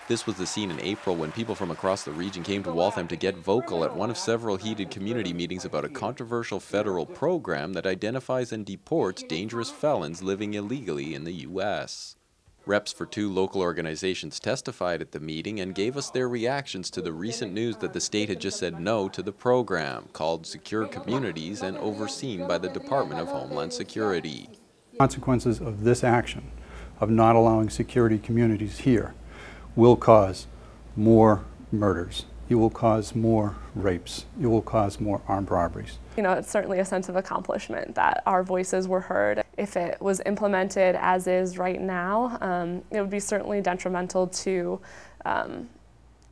This was the scene in April when people from across the region came to Waltham to get vocal at one of several heated community meetings about a controversial federal program that identifies and deports dangerous felons living illegally in the U.S. Reps for two local organizations testified at the meeting and gave us their reactions to the recent news that the state had just said no to the program, called Secure Communities and overseen by the Department of Homeland Security. Consequences of this action, of not allowing security communities here, will cause more murders. It will cause more rapes. It will cause more armed robberies. You know, it's certainly a sense of accomplishment that our voices were heard. If it was implemented as is right now, it would be certainly detrimental to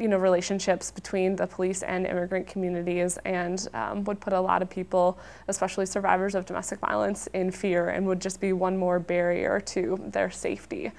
relationships between the police and immigrant communities, and would put a lot of people, especially survivors of domestic violence, in fear, and would just be one more barrier to their safety.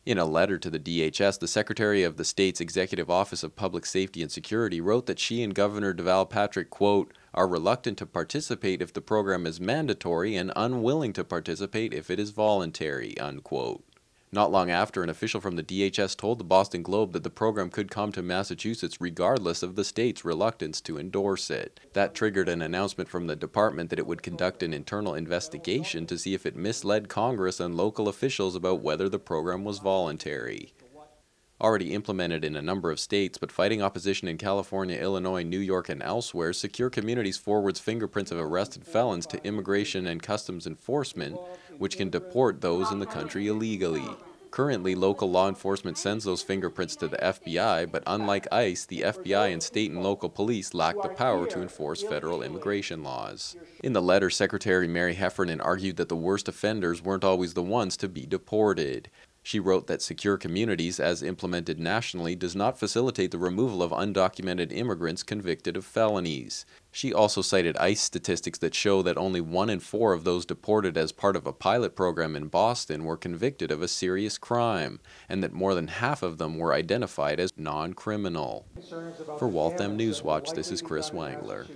In a letter to the DHS, the Secretary of the state's Executive Office of Public Safety and Security wrote that she and Governor Deval Patrick, quote, are reluctant to participate if the program is mandatory and unwilling to participate if it is voluntary, unquote. Not long after, an official from the DHS told the Boston Globe that the program could come to Massachusetts regardless of the state's reluctance to endorse it. That triggered an announcement from the department that it would conduct an internal investigation to see if it misled Congress and local officials about whether the program was voluntary. Already implemented in a number of states, but fighting opposition in California, Illinois, New York, and elsewhere, Secure Communities forwards fingerprints of arrested felons to Immigration and Customs Enforcement, which can deport those in the country illegally. Currently, local law enforcement sends those fingerprints to the FBI, but unlike ICE, the FBI and state and local police lack the power to enforce federal immigration laws. In the letter, Secretary Mary Heffernan argued that the worst offenders weren't always the ones to be deported. She wrote that Secure Communities, as implemented nationally, does not facilitate the removal of undocumented immigrants convicted of felonies. She also cited ICE statistics that show that only 1 in 4 of those deported as part of a pilot program in Boston were convicted of a serious crime, and that more than half of them were identified as non-criminal. For Waltham Newswatch, this is Chris Wangler.